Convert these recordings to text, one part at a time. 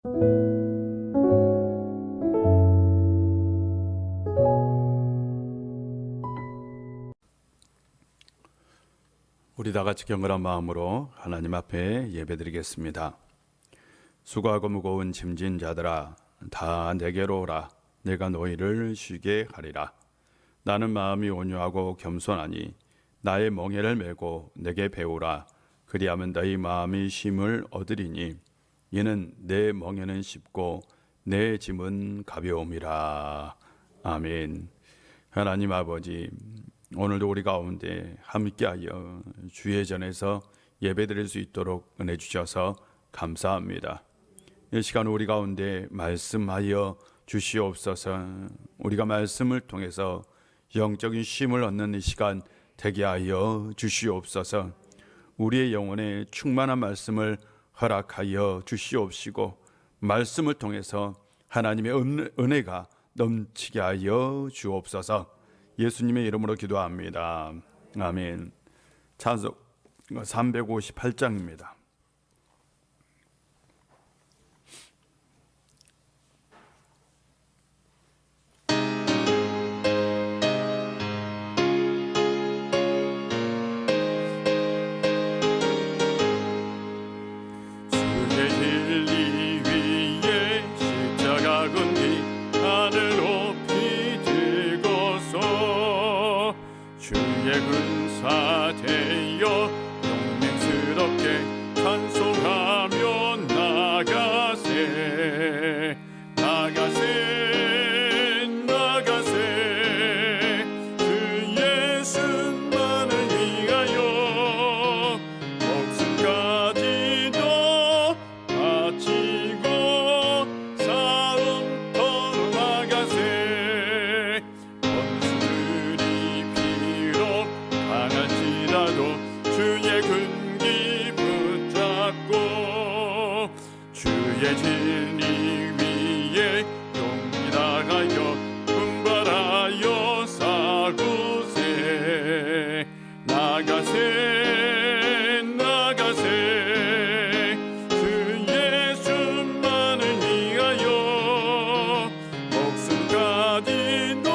우리 다 같이 경건한 마음으로 하나님 앞에 예배드리겠습니다. 수고하고 무거운 짐진 자들아 다 내게로 오라. 내가 너희를 쉬게 하리라. 나는 마음이 온유하고 겸손하니 나의 멍에를 메고 내게 배우라. 그리하면 너희 마음이 쉼을 얻으리니 이는 내 멍에는 쉽고 내 짐은 가벼움이라. 아멘. 하나님 아버지, 오늘도 우리 가운데 함께하여 주의 전에서 예배드릴 수 있도록 은혜 주셔서 감사합니다. 이 시간 우리 가운데 말씀하여 주시옵소서. 우리가 말씀을 통해서 영적인 쉼을 얻는 이 시간 되게 하여 주시옵소서. 우리의 영혼에 충만한 말씀을 허락하여 주시옵시고 말씀을 통해서 하나님의 은혜가 넘치게 하여 주옵소서. 예수님의 이름으로 기도합니다. 아멘. 찬송 358장입니다. 주의 진리 위에 십자가 근기 하늘 높이 들고서 주의 군사 되어 용맹스럽게 찬송하며 나가세 나가세 나가세 주 예수만을 위하여 목숨까지도 바치고 싸움터로 나가세 원수들이 비록 강할지라도 주의 근기 붙잡고 주의 진리 위에 용기 다하여 분발하여 싸우세 나가세 나가세 주 예수만을 위하여 목숨까지도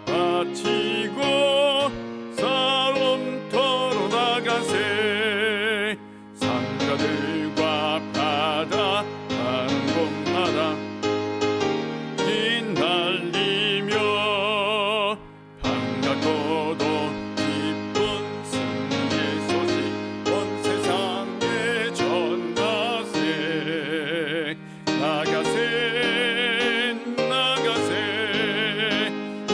바치고 싸움터로 나가세 산가들과 바다 가는 곳마다 휘날리며 반갑고도 기쁜 승리의 소식 온 세상에 전하세 나가세 나가세 주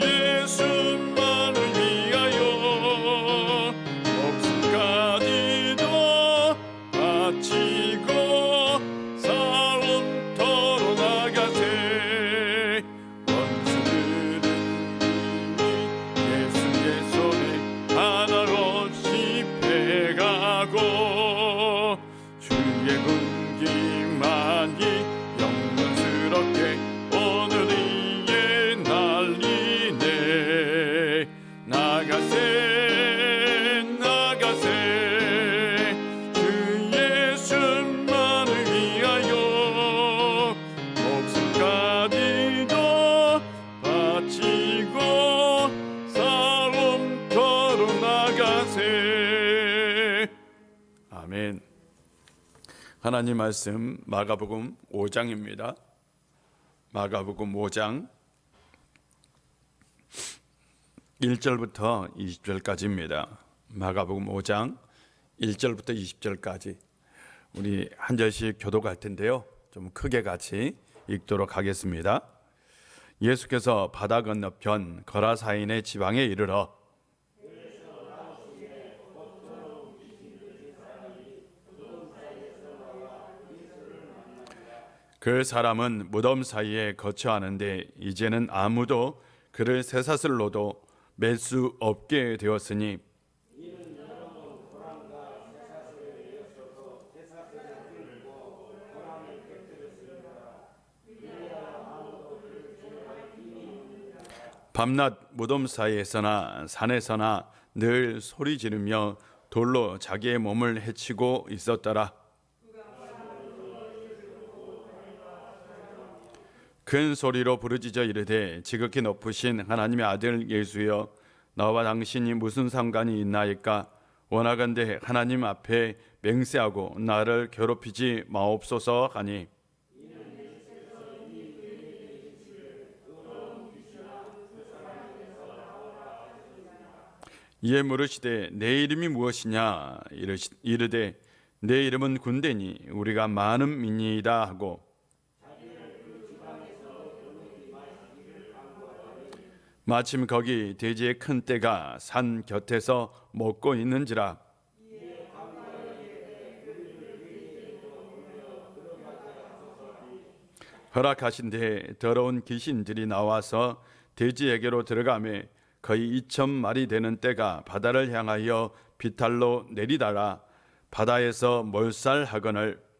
예수만을 위하여 목숨까지도 바치고 싸움터로 나가세 원수들은 이미 예수의 손에 하나없이 패가고 주의 군기만이 영광스럽게 오늘 위에 날리네 나가세 나가세 주 예수만을 위하여 목숨까지도 바치고 싸움터로 나가세. 아멘. 하나님 말씀 마가복음 5장입니다. 마가복음 5장 1절부터 20절까지입니다. 마가복음 5장 1절부터 20절까지 우리 한 절씩 교독할 텐데요. 좀 크게 같이 읽도록 하겠습니다. 예수께서 바다 건너편 거라사인의 지방에 이르러 그 사람은 무덤 사이에 거처하는데 이제는 아무도 그를 쇠사슬로도 맬 수 없게 되었으니 밤낮 무덤 사이에서나 산에서나 늘 소리 지르며 돌로 자기의 몸을 해치고 있었더라. 큰 소리로 부르짖어 이르되 지극히 높으신 하나님의 아들 예수여 나와 당신이 무슨 상관이 있나이까? 원하건대 하나님 앞에 맹세하고 나를 괴롭히지 마옵소서 하니 이에 물으시되 내 이름이 무엇이냐? 이르되 내 이름은 군대니 우리가 많은 민이다 하고 마침 거기 돼지의 큰 떼가 산 곁에서 먹고 있는지라 허락하신데 더러운 귀신들이 나와서 돼지에게로 들어가매 거의 2,000마리 되는 떼가 바다를 향하여 비탈로 내리다라 바다에서 몰살하거늘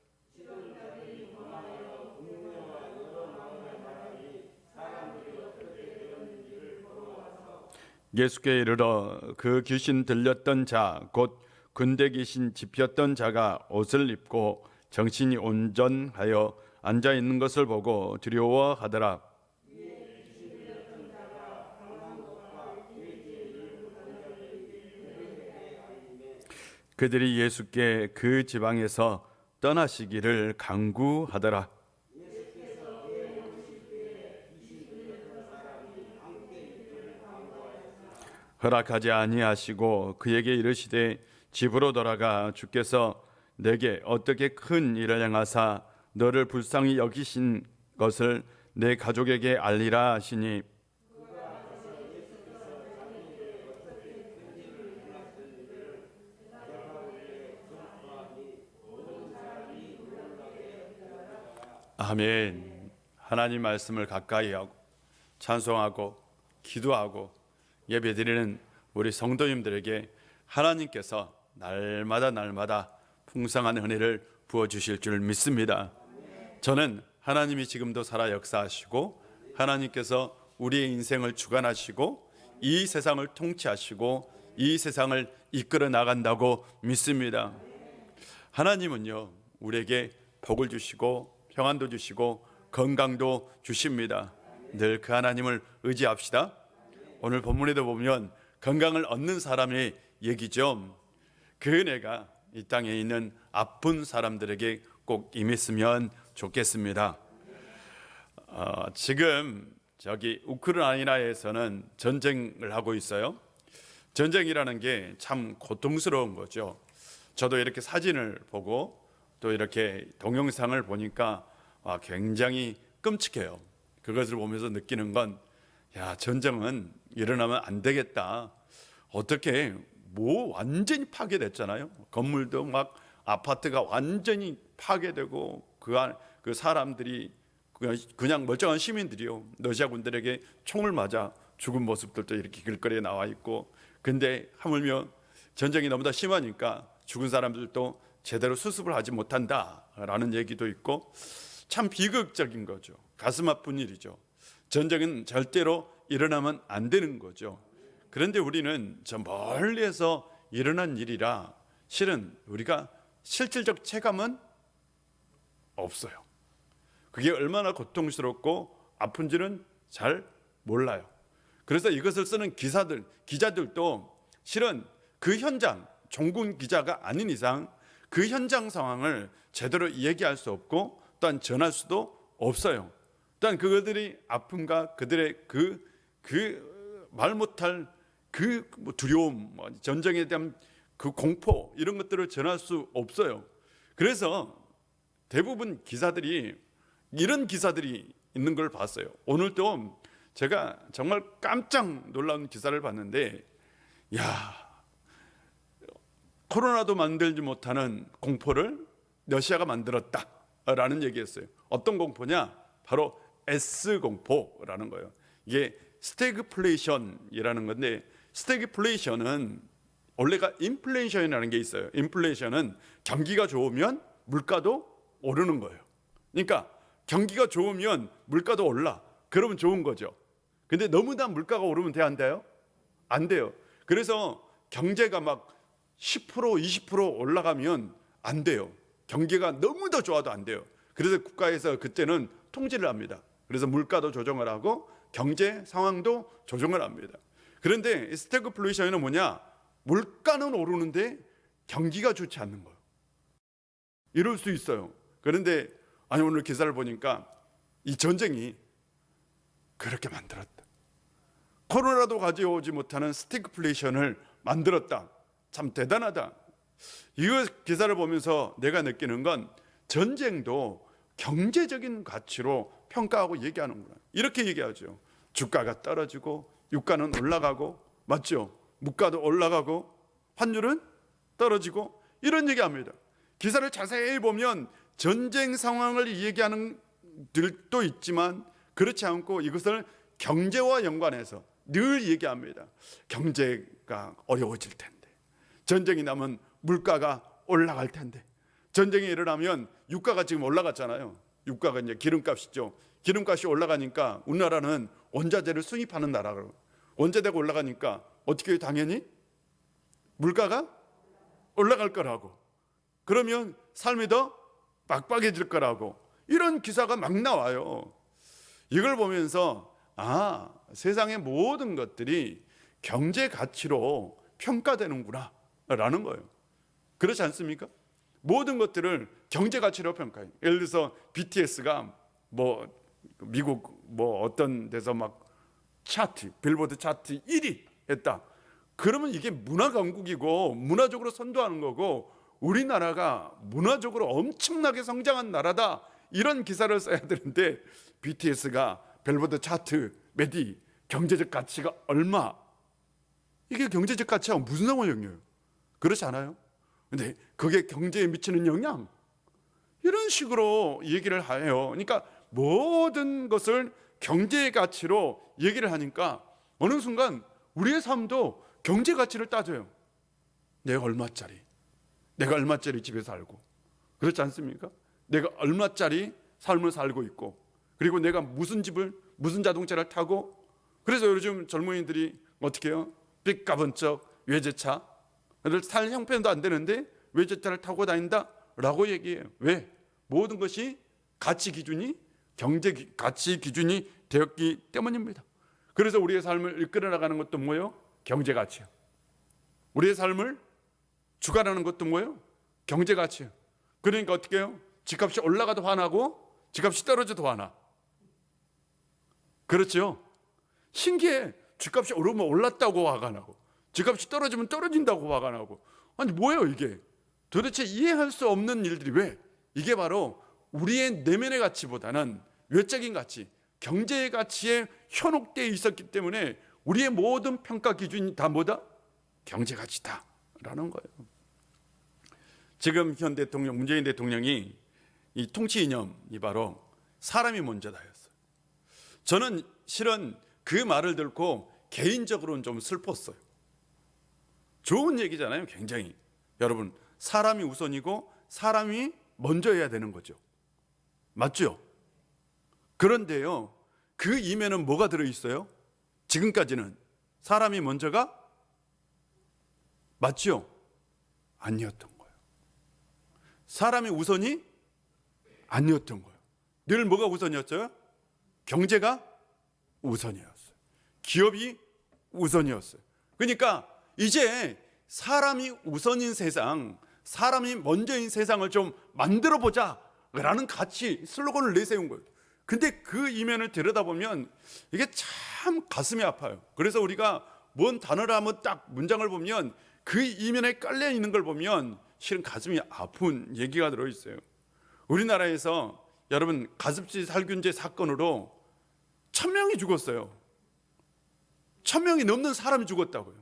예수께 이르러 그 귀신 들렸던 자 곧 군대 귀신 집혔던 자가 옷을 입고 정신이 온전하여 앉아 있는 것을 보고 두려워하더라. 그들이 예수께 그 지방에서 떠나시기를 간구하더라. 허락하지 아니하시고 그에게 이르시되 집으로 돌아가 주께서 내게 어떻게 큰 일을 행하사 너를 불쌍히 여기신 것을 내 가족에게 알리라 하시니 아멘. 하나님 말씀을 가까이 하고 찬송하고 기도하고 예배드리는 우리 성도님들에게 하나님께서 날마다 풍성한 은혜를 부어주실 줄 믿습니다. 저는 하나님이 지금도 살아 역사하시고 하나님께서 우리의 인생을 주관하시고 이 세상을 통치하시고 이 세상을 이끌어 나간다고 믿습니다. 하나님은요 우리에게 복을 주시고 평안도 주시고 건강도 주십니다. 늘 그 하나님을 의지합시다. 오늘 본문에도 보면 건강을 얻는 사람의 얘기죠. 그 은혜가 이 땅에 있는 아픈 사람들에게 꼭 임했으면 좋겠습니다. 지금 저기 우크라이나에서는 전쟁을 하고 있어요. 전쟁이라는 게 참 고통스러운 거죠. 저도 이렇게 사진을 보고 또 이렇게 동영상을 보니까 굉장히 끔찍해요. 그것을 보면서 느끼는 건 전쟁은 일어나면 안 되겠다. 어떻게 완전히 파괴됐잖아요. 건물도 막 아파트가 완전히 파괴되고 그 사람들이 그냥 멀쩡한 시민들이요. 러시아 군들에게 총을 맞아 죽은 모습들도 이렇게 길거리에 나와 있고, 근데 하물며 전쟁이 너무나 심하니까 죽은 사람들도 제대로 수습을 하지 못한다라는 얘기도 있고 참 비극적인 거죠. 가슴 아픈 일이죠. 전쟁은 절대로 일어나면 안 되는 거죠. 그런데 우리는 저 멀리에서 일어난 일이라 실은 우리가 실질적 체감은 없어요. 그게 얼마나 고통스럽고 아픈지는 잘 몰라요. 그래서 이것을 쓰는 기자들도 실은 그 현장, 종군 기자가 아닌 이상 그 현장 상황을 제대로 얘기할 수 없고 또한 전할 수도 없어요. 또한 그들이 아픔과 그들의 말 못할 그 두려움, 전쟁에 대한 그 공포 이런 것들을 전할 수 없어요. 그래서 대부분 기사들이 이런 기사들이 있는 걸 봤어요. 오늘도 제가 정말 깜짝 놀라운 기사를 봤는데, 코로나도 만들지 못하는 공포를 러시아가 만들었다라는 얘기였어요. 어떤 공포냐? 바로 S공포라는 거예요. 이게 스태그플레이션이라는 건데, 스태그플레이션은 원래가 인플레이션이라는 게 있어요. 인플레이션은 경기가 좋으면 물가도 오르는 거예요. 그러니까 경기가 좋으면 물가도 올라. 그러면 좋은 거죠. 근데 너무나 물가가 오르면 안 돼요? 안 돼요. 그래서 경제가 막 10% 20% 올라가면 안 돼요. 경기가 너무 더 좋아도 안 돼요. 그래서 국가에서 그때는 통제를 합니다. 그래서 물가도 조정을 하고 경제 상황도 조정을 합니다. 그런데 스태그플레이션은 뭐냐? 물가는 오르는데 경기가 좋지 않는 거예요. 이럴 수 있어요. 그런데 아니 오늘 기사를 보니까 이 전쟁이 그렇게 만들었다. 코로나도 가져오지 못하는 스태그플레이션을 만들었다. 참 대단하다. 이거 기사를 보면서 내가 느끼는 건 전쟁도 경제적인 가치로 평가하고 얘기하는구나. 이렇게 얘기하죠. 주가가 떨어지고 유가는 올라가고, 맞죠? 물가도 올라가고 환율은 떨어지고, 이런 얘기합니다. 기사를 자세히 보면 전쟁 상황을 얘기하는 들도 있지만 그렇지 않고 이것을 경제와 연관해서 늘 얘기합니다. 경제가 어려워질 텐데, 전쟁이 나면 물가가 올라갈 텐데, 전쟁이 일어나면 유가가 지금 올라갔잖아요. 유가가 이제 기름값이죠. 기름값이 올라가니까 우리나라는 원자재를 수입하는 나라로, 원자재가 올라가니까 어떻게 해요? 당연히 물가가 올라갈 거라고. 그러면 삶이 더 빡빡해질 거라고. 이런 기사가 막 나와요. 이걸 보면서 세상의 모든 것들이 경제 가치로 평가되는구나 라는 거예요. 그렇지 않습니까? 모든 것들을 경제 가치로 평가해요. 예를 들어서 BTS가 미국 어떤 데서 막 차트, 빌보드 차트 1위 했다. 그러면 이게 문화 강국이고 문화적으로 선도하는 거고 우리나라가 문화적으로 엄청나게 성장한 나라다, 이런 기사를 써야 되는데 BTS가 빌보드 차트 몇 위, 경제적 가치가 얼마, 이게 경제적 가치하고 무슨 상관이에요? 그렇지 않아요? 근데 그게 경제에 미치는 영향, 이런 식으로 얘기를 해요. 그러니까 모든 것을 경제의 가치로 얘기를 하니까 어느 순간 우리의 삶도 경제 가치를 따져요. 내가 얼마짜리 집에 살고, 그렇지 않습니까? 내가 얼마짜리 삶을 살고 있고, 그리고 내가 무슨 집을, 무슨 자동차를 타고. 그래서 요즘 젊은이들이 어떻게 해요? 삐까번쩍 외제차, 살 형편도 안 되는데 외제차를 타고 다닌다 라고 얘기해요. 왜? 모든 것이 가치 기준이, 경제 가치 기준이 되었기 때문입니다. 그래서 우리의 삶을 이끌어 나가는 것도 뭐예요? 경제 가치요. 우리의 삶을 주관하는 것도 뭐예요? 경제 가치요. 그러니까 어떻게 해요? 집값이 올라가도 화나고 집값이 떨어져도 화나. 그렇죠? 신기해. 집값이 오르면 올랐다고 화가 나고 집값이 떨어지면 떨어진다고 화가 나고. 아니 뭐예요 이게? 도대체 이해할 수 없는 일들이 왜? 이게 바로 우리의 내면의 가치보다는 외적인 가치, 경제의 가치에 현혹되어 있었기 때문에 우리의 모든 평가 기준이 다 뭐다? 경제 가치다라는 거예요. 지금 현 대통령 문재인 대통령이 이 통치 이념이 바로 사람이 먼저다였어요. 저는 실은 그 말을 듣고 개인적으로는 좀 슬펐어요. 좋은 얘기잖아요, 굉장히. 여러분, 사람이 우선이고 사람이 먼저 해야 되는 거죠. 맞죠? 그런데요, 그 이면은 뭐가 들어있어요? 지금까지는 사람이 먼저가 맞죠? 아니었던 거예요. 사람이 우선이 아니었던 거예요. 늘 뭐가 우선이었어요? 경제가 우선이었어요. 기업이 우선이었어요. 그러니까 이제 사람이 우선인 세상, 사람이 먼저인 세상을 좀 만들어 보자라는 가치 슬로건을 내세운 거예요. 근데 그 이면을 들여다보면 이게 참 가슴이 아파요. 그래서 우리가 뭔 단어를 한번 딱 문장을 보면 그 이면에 깔려 있는 걸 보면 실은 가슴이 아픈 얘기가 들어있어요. 우리나라에서 여러분 가습기 살균제 사건으로 1000명이 죽었어요. 1000명이 넘는 사람이 죽었다고요.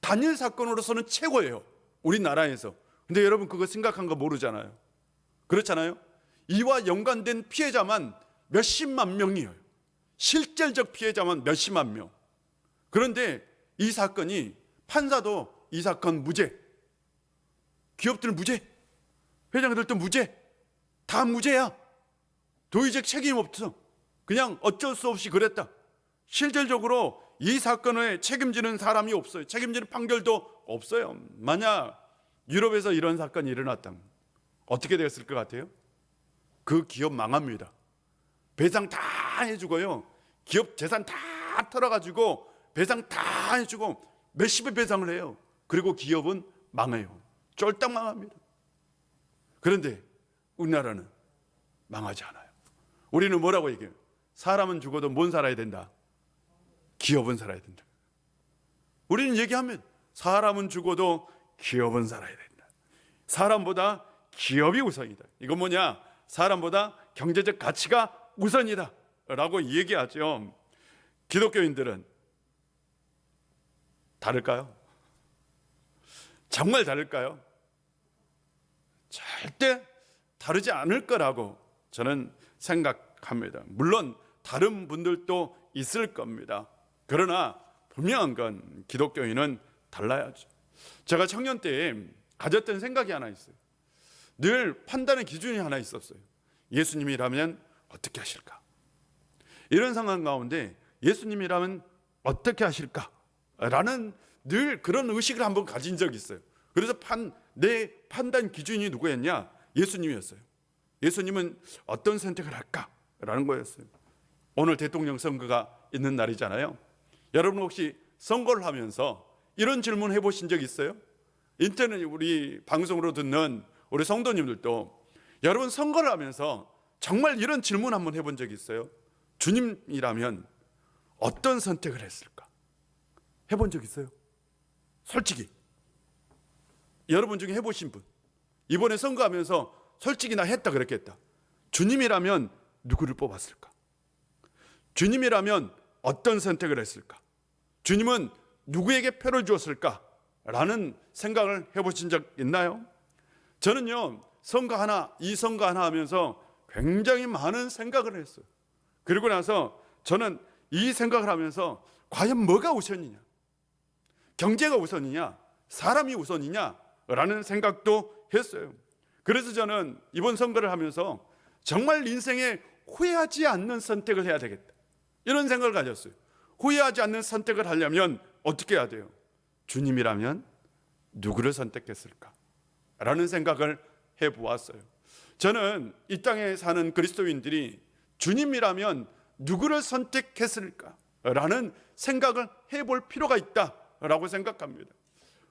단일 사건으로서는 최고예요, 우리나라에서. 근데 여러분 그거 심각한 거 모르잖아요. 그렇잖아요. 이와 연관된 피해자만 몇십만 명이에요. 실질적 피해자만 몇십만 명. 그런데 이 사건이 판사도 이 사건 무죄, 기업들 무죄, 회장들도 무죄, 다 무죄야. 도의적 책임 없어. 그냥 어쩔 수 없이 그랬다. 실질적으로 이 사건을 책임지는 사람이 없어요. 책임지는 판결도 없어요. 만약 유럽에서 이런 사건이 일어났다면 어떻게 됐을 것 같아요? 그 기업 망합니다. 배상 다 해주고요, 기업 재산 다 털어가지고 배상 다 해주고 몇십의 배상을 해요. 그리고 기업은 망해요. 쫄딱 망합니다. 그런데 우리나라는 망하지 않아요. 우리는 뭐라고 얘기해요? 사람은 죽어도 뭔 살아야 된다? 기업은 살아야 된다. 우리는 얘기하면 사람은 죽어도 기업은 살아야 된다. 사람보다 기업이 우선이다. 이건 뭐냐? 사람보다 경제적 가치가 우선이다 라고 얘기하죠. 기독교인들은 다를까요? 정말 다를까요? 절대 다르지 않을 거라고 저는 생각합니다. 물론 다른 분들도 있을 겁니다. 그러나 분명한 건 기독교인은 달라야죠. 제가 청년 때 가졌던 생각이 하나 있어요. 늘 판단의 기준이 하나 있었어요. 예수님이라면 어떻게 하실까? 이런 상황 가운데 예수님이라면 어떻게 하실까? 라는 늘 그런 의식을 한번 가진 적이 있어요. 그래서 내 판단 기준이 누구였냐? 예수님이었어요. 예수님은 어떤 선택을 할까? 라는 거였어요. 오늘 대통령 선거가 있는 날이잖아요. 여러분 혹시 선거를 하면서 이런 질문 해보신 적 있어요? 인터넷 우리 방송으로 듣는 우리 성도님들도 여러분 선거를 하면서 정말 이런 질문 한번 해본 적 있어요? 주님이라면 어떤 선택을 했을까? 해본 적 있어요? 솔직히 여러분 중에 해보신 분, 이번에 선거하면서 솔직히 나 했다 그랬겠다. 주님이라면 누구를 뽑았을까? 주님이라면 어떤 선택을 했을까? 주님은 누구에게 표를 주었을까? 라는 생각을 해보신 적 있나요? 저는요, 이 선거 하나 하면서 굉장히 많은 생각을 했어요. 그리고 나서 저는 이 생각을 하면서 과연 뭐가 우선이냐? 경제가 우선이냐? 사람이 우선이냐? 라는 생각도 했어요. 그래서 저는 이번 선거를 하면서 정말 인생에 후회하지 않는 선택을 해야 되겠다, 이런 생각을 가졌어요. 후회하지 않는 선택을 하려면 어떻게 해야 돼요? 주님이라면 누구를 선택했을까? 라는 생각을 해보았어요. 저는 이 땅에 사는 그리스도인들이 주님이라면 누구를 선택했을까? 라는 생각을 해볼 필요가 있다라고 생각합니다.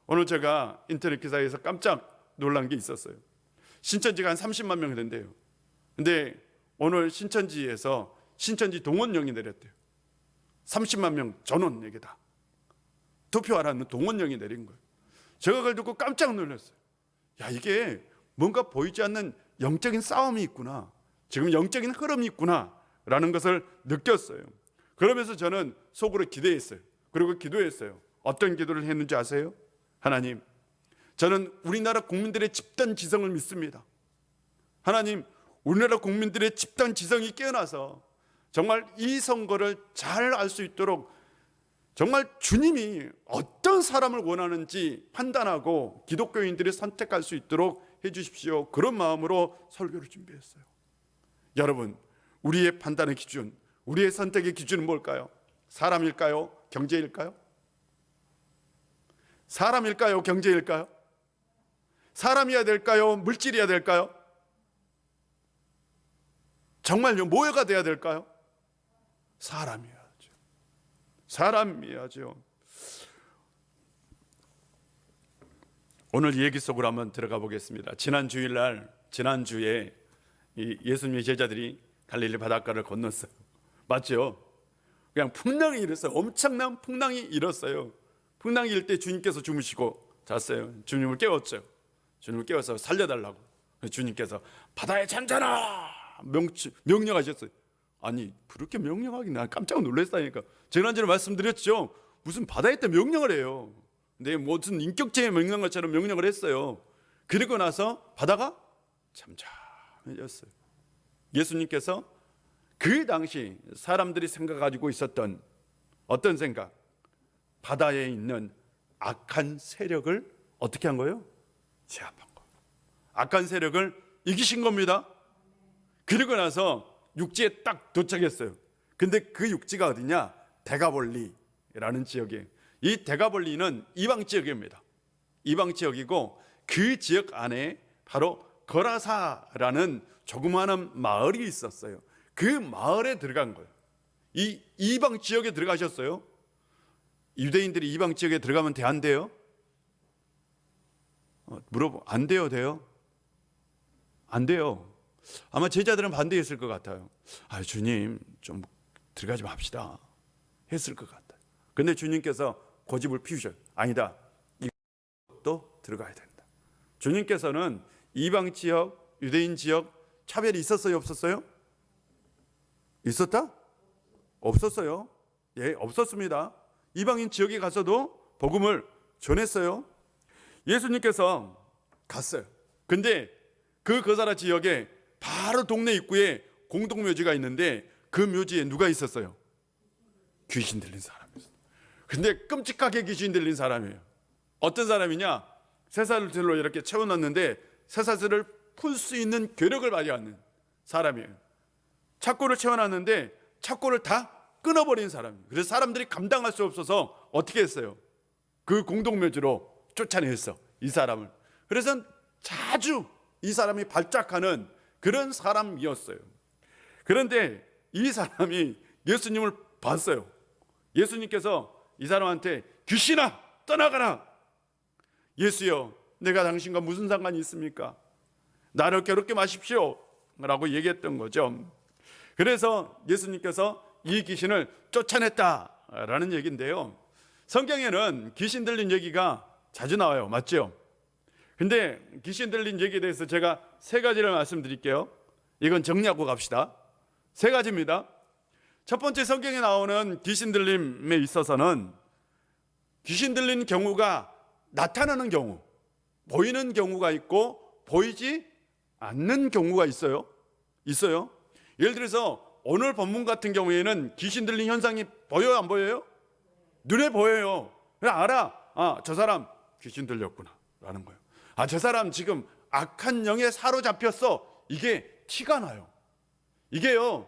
오늘 제가 인터넷 기사에서 깜짝 놀란 게 있었어요. 신천지가 한 30만 명이 된대요. 근데 오늘 신천지에서 신천지 동원령이 내렸대요. 30만 명 전원에게 다 투표하라는 동원령이 내린 거예요. 제가 그걸 듣고 깜짝 놀랐어요. 야, 이게 뭔가 보이지 않는 영적인 싸움이 있구나, 지금 영적인 흐름이 있구나 라는 것을 느꼈어요. 그러면서 저는 속으로 기대했어요. 그리고 기도했어요. 어떤 기도를 했는지 아세요? 하나님, 저는 우리나라 국민들의 집단 지성을 믿습니다. 하나님, 우리나라 국민들의 집단 지성이 깨어나서 정말 이 선거를 잘 알 수 있도록 정말 주님이 어떤 사람을 원하는지 판단하고 기독교인들이 선택할 수 있도록 해주십시오. 그런 마음으로 설교를 준비했어요. 여러분, 우리의 판단의 기준, 우리의 선택의 기준은 뭘까요? 사람일까요? 경제일까요? 사람일까요? 경제일까요? 사람이어야 될까요? 물질이어야 될까요? 정말요, 뭐가 돼야 될까요? 사람이어야죠. 사람이어야죠. 오늘 얘기 속으로 한번 들어가 보겠습니다. 지난 지난주에 예수님의 제자들이 갈릴리 바닷가를 건넜어요. 맞죠? 그냥 풍랑이 일었어요. 엄청난 풍랑이 일었어요. 풍랑이 일 때 주님께서 주무시고 잤어요. 주님을 깨웠죠. 주님을 깨워서 살려달라고. 주님께서 바다에 잠자라 명령하셨어요. 아니, 그렇게 명령하긴 난 깜짝 놀랐다니까. 지난주에 말씀드렸죠. 무슨 바다에 때 명령을 해요. 근데 무슨 인격체의 명령 것처럼 명령을 했어요. 그리고 나서 바다가 잠잠해졌어요. 예수님께서 그 당시 사람들이 생각가지고 있었던 어떤 생각? 바다에 있는 악한 세력을 어떻게 한 거예요? 제압한 거예요. 악한 세력을 이기신 겁니다. 그리고 나서 육지에 딱 도착했어요. 근데 그 육지가 어디냐? 대가볼리라는 지역이에요. 이 대가볼리는 이방 지역입니다. 이방 지역이고 그 지역 안에 바로 거라사라는 조그마한 마을이 있었어요. 그 마을에 들어간 거예요. 이 이방 지역에 들어가셨어요? 유대인들이 이방 지역에 들어가면 돼, 안 돼요? 물어보, 안 돼요, 돼요? 안 돼요. 아마 제자들은 반대했을 것 같아요. 아, 주님, 좀 들어가지 맙시다 했을 것 같아요. 근데 주님께서 고집을 피우셔요. 아니다, 이것도 들어가야 된다. 주님께서는 이방 지역, 유대인 지역 차별이 있었어요, 없었어요? 있었다? 없었어요. 예, 없었습니다. 이방인 지역에 가서도 복음을 전했어요. 예수님께서 갔어요. 근데 그 거사라 지역에 바로 동네 입구에 공동묘지가 있는데 그 묘지에 누가 있었어요? 귀신 들린 사람이었어요. 근데 끔찍하게 귀신 들린 사람이에요. 어떤 사람이냐? 쇠사슬로 이렇게 채워놨는데 쇠사슬을 풀 수 있는 괴력을 발휘하는 사람이에요. 착고를 채워놨는데 착고를 다 끊어버린 사람이에요. 그래서 사람들이 감당할 수 없어서 어떻게 했어요? 그 공동묘지로 쫓아냈어, 이 사람을. 그래서 자주 이 사람이 발작하는 그런 사람이었어요. 그런데 이 사람이 예수님을 봤어요. 예수님께서 이 사람한테 귀신아 떠나가라. 예수여, 내가 당신과 무슨 상관이 있습니까? 나를 괴롭게 마십시오 라고 얘기했던 거죠. 그래서 예수님께서 이 귀신을 쫓아냈다라는 얘기인데요. 성경에는 귀신 들린 얘기가 자주 나와요. 맞죠? 근데 귀신 들린 얘기에 대해서 제가 세 가지를 말씀드릴게요. 이건 정리하고 갑시다. 세 가지입니다. 첫 번째, 성경에 나오는 귀신 들림에 있어서는 귀신 들린 경우가 나타나는 경우, 보이는 경우가 있고 보이지 않는 경우가 있어요. 예를 들어서 오늘 본문 같은 경우에는 귀신 들린 현상이 보여요, 안 보여요? 눈에 보여요. 그냥 알아. 아, 저 사람 귀신 들렸구나 라는 거예요. 아, 저 사람 지금 악한 영에 사로잡혔어. 이게 티가 나요. 이게요,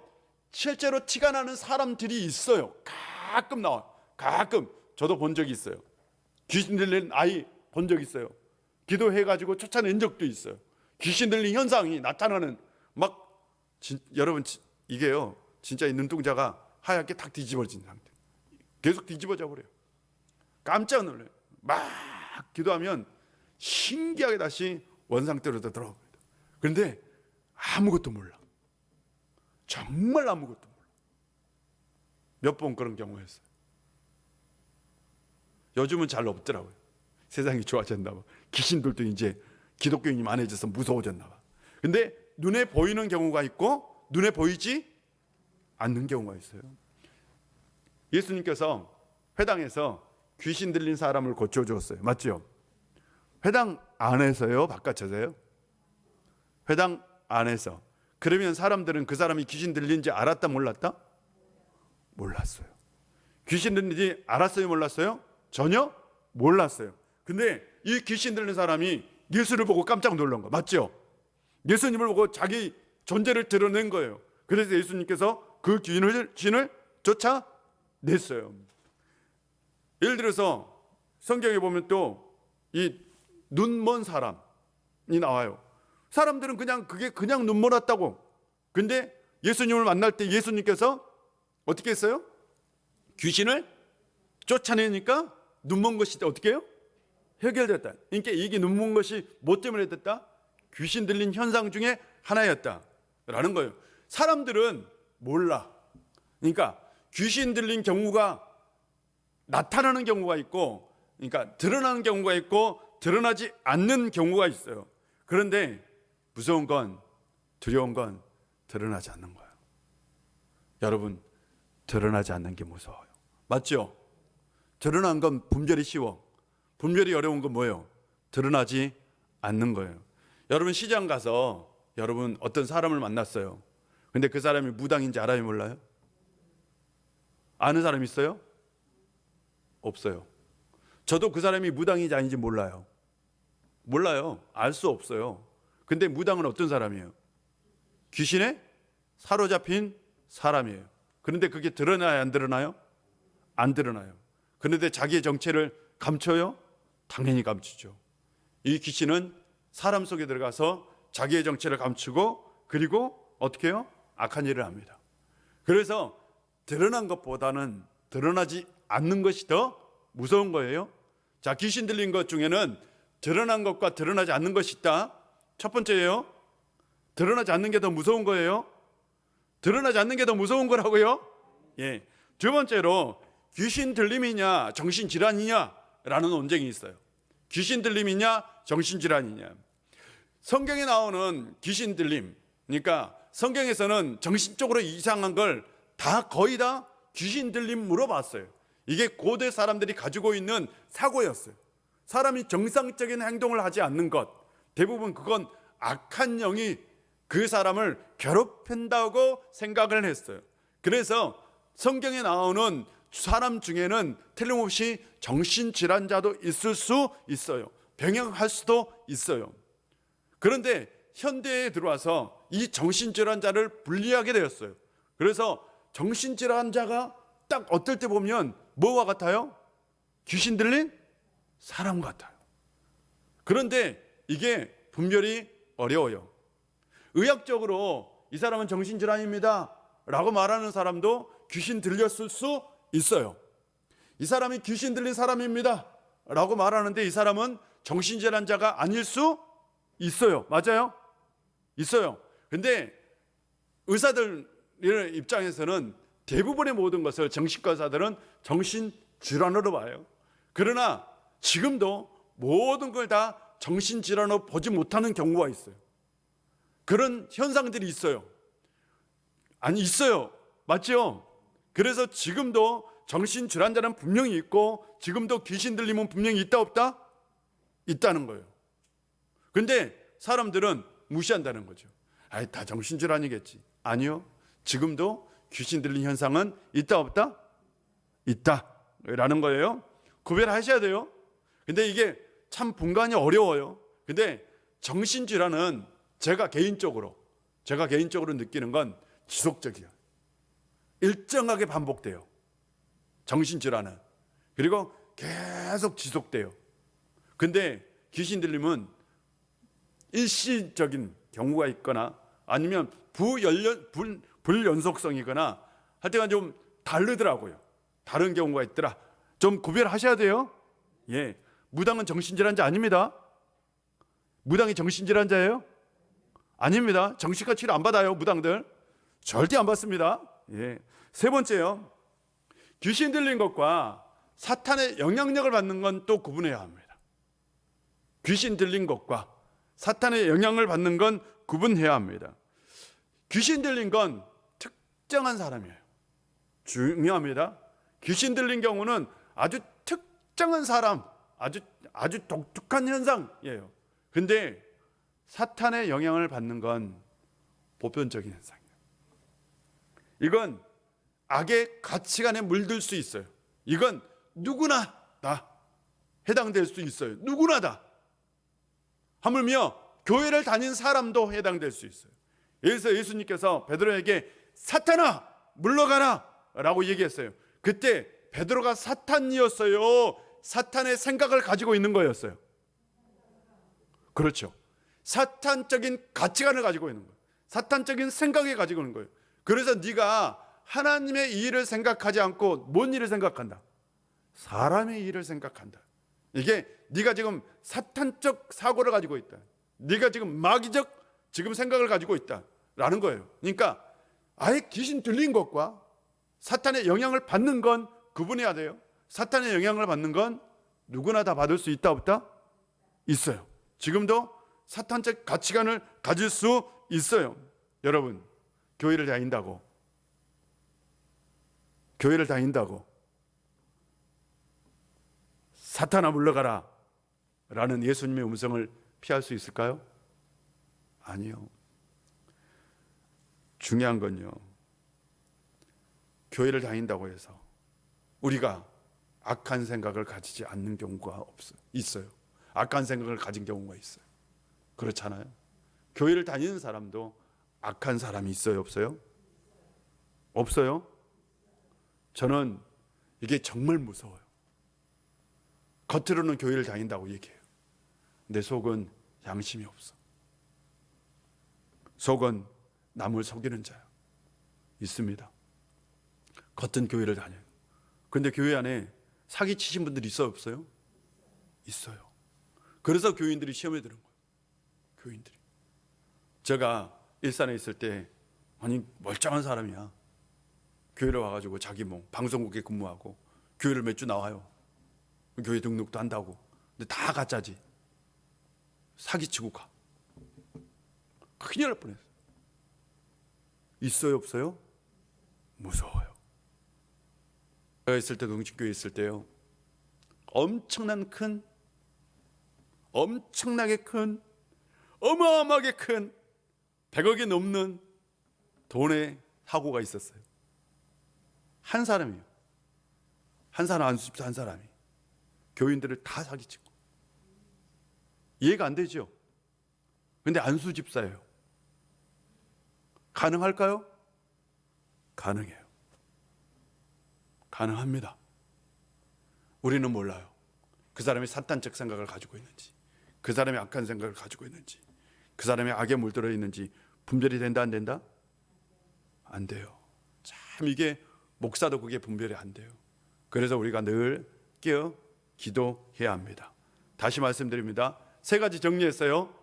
실제로 티가 나는 사람들이 있어요. 가끔 나와요. 가끔. 저도 본 적이 있어요. 귀신 들린 아이 본 적 있어요. 기도해가지고 쫓아낸 적도 있어요. 귀신 들린 현상이 나타나는 여러분, 이게요, 진짜 이 눈동자가 하얗게 탁 뒤집어진 상태. 계속 뒤집어져 버려요. 깜짝 놀라요. 막 기도하면 신기하게 다시 원상태로 돌아옵니다. 그런데 아무것도 몰라. 정말 아무것도 몰라. 몇 번 그런 경우였어요. 요즘은 잘 없더라고요. 세상이 좋아졌나 봐. 귀신들도 이제 기독교인이 많아져서 무서워졌나 봐. 근데 눈에 보이는 경우가 있고 눈에 보이지 않는 경우가 있어요. 예수님께서 회당에서 귀신 들린 사람을 고쳐주었어요. 맞죠? 회당 안에서요, 바깥에서요? 회당 안에서. 그러면 사람들은 그 사람이 귀신 들린지 알았다, 몰랐다? 몰랐어요. 귀신 들린지 알았어요, 몰랐어요? 전혀 몰랐어요. 근데 이 귀신 들린 사람이 예수를 보고 깜짝 놀란 거 맞죠? 예수님을 보고 자기 존재를 드러낸 거예요. 그래서 예수님께서 그 귀신을 쫓아냈어요. 예를 들어서 성경에 보면 또 이 눈먼 사람이 나와요. 사람들은 그게 그냥 눈멀었다고. 근데 예수님을 만날 때 예수님께서 어떻게 했어요? 귀신을 쫓아내니까 눈먼 것이 어떻게 해요? 해결됐다. 그러니까 이게 눈먼 것이 뭐 때문에 됐다? 귀신 들린 현상 중에 하나였다라는 거예요. 사람들은 몰라. 그러니까 귀신 들린 경우가 나타나는 경우가 있고, 그러니까 드러나는 경우가 있고 드러나지 않는 경우가 있어요. 그런데 무서운 건, 두려운 건 드러나지 않는 거예요. 여러분, 드러나지 않는 게 무서워요. 맞죠? 드러난 건 분별이 쉬워. 분별이 어려운 건 뭐예요? 드러나지 않는 거예요. 여러분, 시장 가서 여러분 어떤 사람을 만났어요. 근데 그 사람이 무당인지 알아요, 몰라요? 아는 사람 있어요? 없어요. 저도 그 사람이 무당인지 아닌지 몰라요. 알 수 없어요. 근데 무당은 어떤 사람이에요? 귀신에 사로잡힌 사람이에요. 그런데 그게 드러나요, 안 드러나요? 안 드러나요. 그런데 자기의 정체를 감춰요? 당연히 감추죠. 이 귀신은 사람 속에 들어가서 자기의 정체를 감추고, 그리고 어떻게 해요? 악한 일을 합니다. 그래서 드러난 것보다는 드러나지 않는 것이 더 무서운 거예요. 자, 귀신 들린 것 중에는 드러난 것과 드러나지 않는 것이 있다. 첫 번째예요. 드러나지 않는 게 더 무서운 거예요. 드러나지 않는 게 더 무서운 거라고요. 예. 두 번째로 귀신 들림이냐 정신질환이냐라는 논쟁이 있어요. 귀신 들림이냐 정신질환이냐. 성경에 나오는 귀신 들림, 그러니까 성경에서는 정신적으로 이상한 걸 다 거의 다 귀신 들림 물어봤어요. 이게 고대 사람들이 가지고 있는 사고였어요. 사람이 정상적인 행동을 하지 않는 것, 대부분 그건 악한 영이 그 사람을 괴롭힌다고 생각을 했어요. 그래서 성경에 나오는 사람 중에는 틀림없이 정신질환자도 있을 수 있어요. 병행할 수도 있어요. 그런데 현대에 들어와서 이 정신질환자를 분리하게 되었어요. 그래서 정신질환자가 딱 어떨 때 보면 뭐와 같아요? 귀신 들린 사람 같아요. 그런데 이게 분별이 어려워요. 의학적으로 이 사람은 정신질환입니다 라고 말하는 사람도 귀신 들렸을 수 있어요. 이 사람이 귀신 들린 사람입니다 라고 말하는데 이 사람은 정신질환자가 아닐 수 있어요. 맞아요? 있어요. 근데 의사들 입장에서는 대부분의 모든 것을 정신과 의사들은 정신질환으로 봐요. 그러나 지금도 모든 걸 다 정신질환으로 보지 못하는 경우가 있어요. 그런 현상들이 있어요. 아니, 있어요. 맞죠? 그래서 지금도 정신질환자는 분명히 있고 지금도 귀신 들림은 분명히 있다 없다? 있다는 거예요. 근데 사람들은 무시한다는 거죠. 아이, 다 정신질환이겠지. 아니요. 지금도 귀신 들린 현상은 있다 없다? 있다 라는 거예요. 구별하셔야 돼요. 근데 이게 참 분간이 어려워요. 근데 정신질환은 제가 개인적으로 느끼는 건 지속적이에요. 일정하게 반복돼요. 정신질환은. 그리고 계속 지속돼요. 근데 귀신 들림은 일시적인 경우가 있거나 아니면 불연속성이거나 할 때가 좀 다르더라고요. 다른 경우가 있더라. 좀 구별하셔야 돼요. 예. 무당은 정신질환자 아닙니다. 무당이 정신질환자예요? 아닙니다. 정신과 치료 안 받아요, 무당들. 절대 안 받습니다. 예. 세 번째요. 귀신 들린 것과 사탄의 영향력을 받는 건 또 구분해야 합니다. 귀신 들린 것과 사탄의 영향을 받는 건 구분해야 합니다. 귀신 들린 건 특정한 사람이에요. 중요합니다. 귀신 들린 경우는 아주 특정한 사람, 아주 독특한 현상이에요. 근데 사탄의 영향을 받는 건 보편적인 현상이에요. 이건 악의 가치관에 물들 수 있어요. 이건 누구나 다 해당될 수 있어요. 누구나 다. 하물며 교회를 다닌 사람도 해당될 수 있어요. 그래서 예수님께서 베드로에게 사탄아 물러가라 라고 얘기했어요. 그때 베드로가 사탄이었어요? 사탄의 생각을 가지고 있는 거였어요? 그렇죠. 사탄적인 가치관을 가지고 있는 거예요. 사탄적인 생각을 가지고 있는 거예요. 그래서 네가 하나님의 일을 생각하지 않고 뭔 일을 생각한다? 사람의 일을 생각한다. 이게 네가 지금 사탄적 사고를 가지고 있다. 네가 지금 마귀적 지금 생각을 가지고 있다라는 거예요. 그러니까 아예 귀신 들린 것과 사탄의 영향을 받는 건 구분해야 돼요. 사탄의 영향을 받는 건 누구나 다 받을 수 있다 없다? 있어요. 지금도 사탄적 가치관을 가질 수 있어요. 여러분, 교회를 다닌다고 사탄아 물러가라 라는 예수님의 음성을 피할 수 있을까요? 아니요. 중요한 건요, 교회를 다닌다고 해서 우리가 악한 생각을 가지지 않는 경우가 있어요. 악한 생각을 가진 경우가 있어요. 그렇잖아요. 교회를 다니는 사람도 악한 사람이 있어요, 없어요? 없어요? 저는 이게 정말 무서워요. 겉으로는 교회를 다닌다고 얘기해요. 내 속은 양심이 없어. 속은 남을 속이는 자야. 있습니다. 겉은 교회를 다녀요. 그런데 교회 안에 사기 치신 분들이 있어요, 없어요? 있어요. 그래서 교인들이 시험에 드는 거예요. 교인들이. 제가 일산에 있을 때 아니 멀쩡한 사람이야. 교회를 와가지고 자기 뭐 방송국에 근무하고 교회를 몇 주 나와요. 교회 등록도 한다고. 근데 다 가짜지. 사기치고 가. 큰일 날 뻔했어요. 있어요, 없어요? 무서워요. 제가 있을 때, 동신교회 있을 때요, 엄청나게 큰, 어마어마하게 큰 100억이 넘는 돈의 사고가 있었어요. 한 사람이요. 한 사람, 안수집사 한 사람이 교인들을 다 사기치고. 이해가 안 되죠? 근데 안수집사예요. 가능할까요? 가능해요. 가능합니다. 우리는 몰라요. 그 사람이 사탄적 생각을 가지고 있는지, 그 사람이 악한 생각을 가지고 있는지, 그 사람이 악에 물들어 있는지 분별이 된다, 안 된다? 안 돼요. 참 이게 목사도 그게 분별이 안 돼요. 그래서 우리가 늘 깨어 기도해야 합니다. 다시 말씀드립니다. 3가지 정리했어요.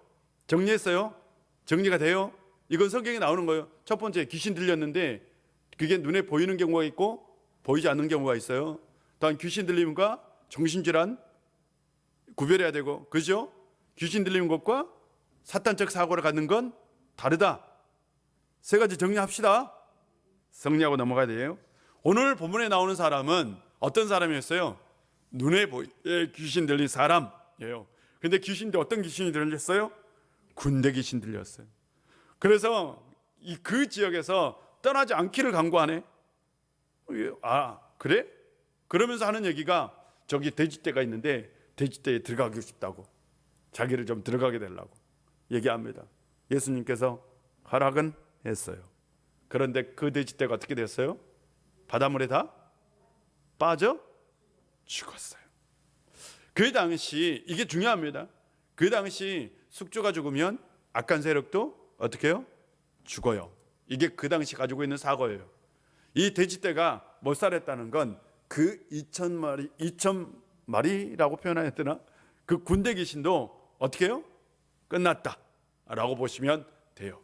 정리가 돼요? 이건 성경에 나오는 거예요. 첫 번째, 귀신 들렸는데 그게 눈에 보이는 경우가 있고 보이지 않는 경우가 있어요. 또한 귀신 들림과 정신질환 구별해야 되고, 그죠? 귀신 들리는 것과 사탄적 사고를 갖는 건 다르다. 3가지 정리합시다. 정리하고 넘어가야 돼요. 오늘 본문에 나오는 사람은 어떤 사람이었어요? 눈에 귀신 들린 사람이에요. 근데 귀신인데 어떤 귀신이 들렸어요? 군대 귀신 들렸어요. 그래서 그 지역에서 떠나지 않기를 간구하네. 아, 그래? 그러면서 하는 얘기가 저기 돼지떼가 있는데 돼지떼에 들어가고 싶다고, 자기를 좀 들어가게 되려고 얘기합니다. 예수님께서 허락은 했어요. 그런데 그 돼지떼가 어떻게 됐어요? 바닷물에 다 빠져 죽었어요. 그 당시 이게 중요합니다. 그 당시 숙주가 죽으면 악한 세력도 어떻게 해요? 죽어요. 이게 그 당시 가지고 있는 사고예요. 이 돼지떼가 몰살했다는 건 그 2,000마리라고 표현해야 되나? 그 군대 귀신도 어떻게 해요? 끝났다라고 보시면 돼요.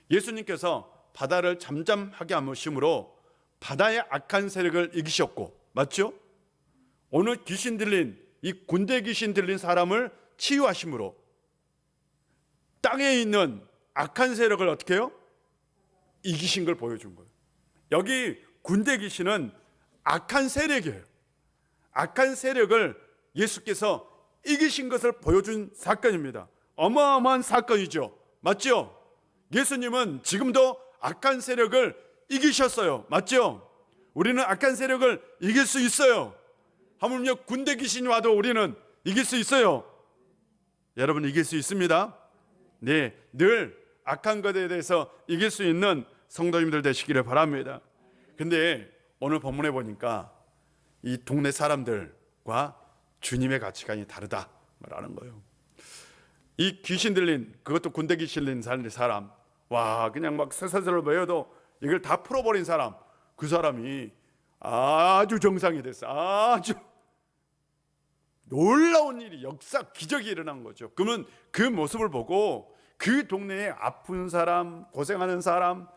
예수님께서 바다를 잠잠하게 하심으로 바다의 악한 세력을 이기셨고, 맞죠? 오늘 귀신 들린 이 군대 귀신 들린 사람을 치유하심으로 땅에 있는 악한 세력을 어떻게 해요? 이기신 걸 보여준 거예요. 여기 군대 귀신은 악한 세력이에요. 악한 세력을 예수께서 이기신 것을 보여준 사건입니다. 어마어마한 사건이죠. 맞죠? 예수님은 지금도 악한 세력을 이기셨어요. 맞죠? 우리는 악한 세력을 이길 수 있어요. 하물며 군대 귀신이 와도 우리는 이길 수 있어요. 여러분, 이길 수 있습니다. 네, 늘 악한 것에 대해서 이길 수 있는 성도님들 되시기를 바랍니다. 근데 오늘 본문에 보니까 이 동네 사람들과 주님의 가치관이 다르다라는 거예요. 이 귀신 들린, 그것도 군대 귀신 들린 사람, 와, 그냥 막 세세세로 모여도 이걸 다 풀어버린 사람, 그 사람이 아주 정상이 됐어요. 아주 놀라운 일이, 역사 기적이 일어난 거죠. 그러면 그 모습을 보고 그 동네에 아픈 사람, 고생하는 사람,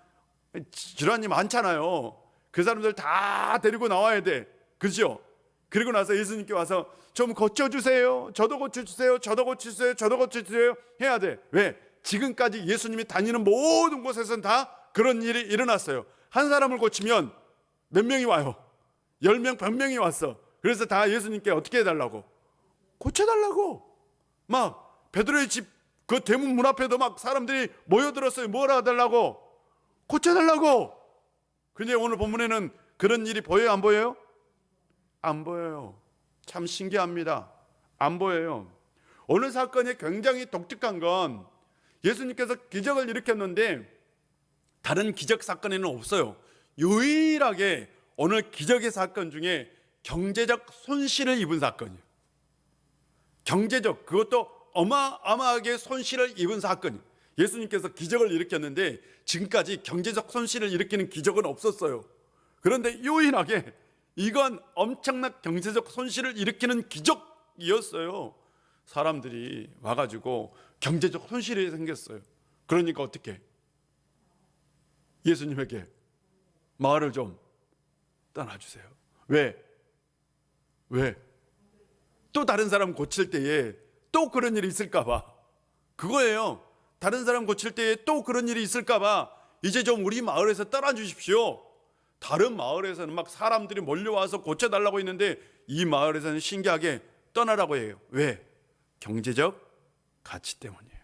질환이 많잖아요. 그 사람들 다 데리고 나와야 돼. 그죠? 그리고 나서 예수님께 와서 좀 고쳐주세요. 저도 고쳐주세요. 저도 고쳐주세요. 저도 고쳐주세요. 해야 돼. 왜? 지금까지 예수님이 다니는 모든 곳에서는 다 그런 일이 일어났어요. 한 사람을 고치면 몇 명이 와요? 10명, 100명이 왔어. 그래서 다 예수님께 어떻게 해달라고? 고쳐달라고. 막 베드로의 집 그 대문 문 앞에도 막 사람들이 모여들었어요. 뭐라 해달라고? 고쳐달라고. 근데 오늘 본문에는 그런 일이 보여요, 안 보여요? 안 보여요. 참 신기합니다. 안 보여요. 오늘 사건이 굉장히 독특한 건 예수님께서 기적을 일으켰는데 다른 기적 사건에는 없어요. 유일하게 오늘 기적의 사건 중에 경제적 손실을 입은 사건이에요. 경제적, 그것도 어마어마하게 손실을 입은 사건이에요. 예수님께서 기적을 일으켰는데 지금까지 경제적 손실을 일으키는 기적은 없었어요. 그런데 요인하게 이건 엄청난 경제적 손실을 일으키는 기적이었어요. 사람들이 와가지고 경제적 손실이 생겼어요. 그러니까 어떻게? 예수님에게 마을을 좀 떠나주세요. 왜? 또 다른 사람 고칠 때에 또 그런 일이 있을까 봐. 그거예요. 다른 사람 고칠 때에 또 그런 일이 있을까 봐 이제 좀 우리 마을에서 떠나주십시오. 다른 마을에서는 막 사람들이 몰려와서 고쳐달라고 했는데 이 마을에서는 신기하게 떠나라고 해요. 왜? 경제적 가치 때문이에요.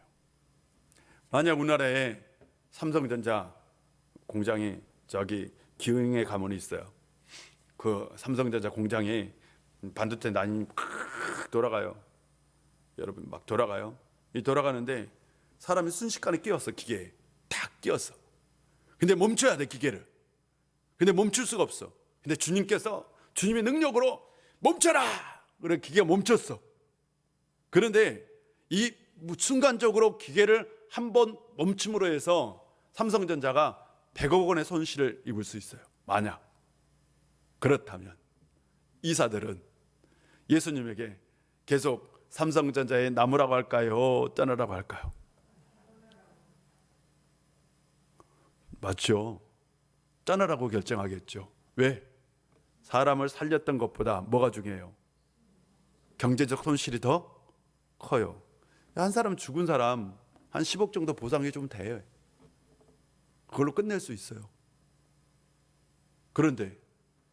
만약 우리나라에 삼성전자 공장이 저기 기흥에 가면 있어요. 그 삼성전자 공장이 반도체 라인이 돌아가요. 여러분 막 돌아가요. 이 돌아가는데 사람이 순식간에 끼었어. 기계에 탁 끼었어. 근데 멈춰야 돼 기계를. 근데 멈출 수가 없어. 근데 주님께서 주님의 능력으로 멈춰라. 그래 기계가 멈췄어. 그런데 이 순간적으로 기계를 한번 멈춤으로 해서 삼성전자가 100억 원의 손실을 입을 수 있어요. 만약 그렇다면 이사들은 예수님에게 계속 삼성전자에 남으라고 할까요? 떠나라고 할까요? 맞죠? 떠나라고 결정하겠죠. 왜? 사람을 살렸던 것보다 뭐가 중요해요? 경제적 손실이 더 커요. 한 사람 죽은 사람 한 10억 정도 보상해 주면 돼요. 그걸로 끝낼 수 있어요. 그런데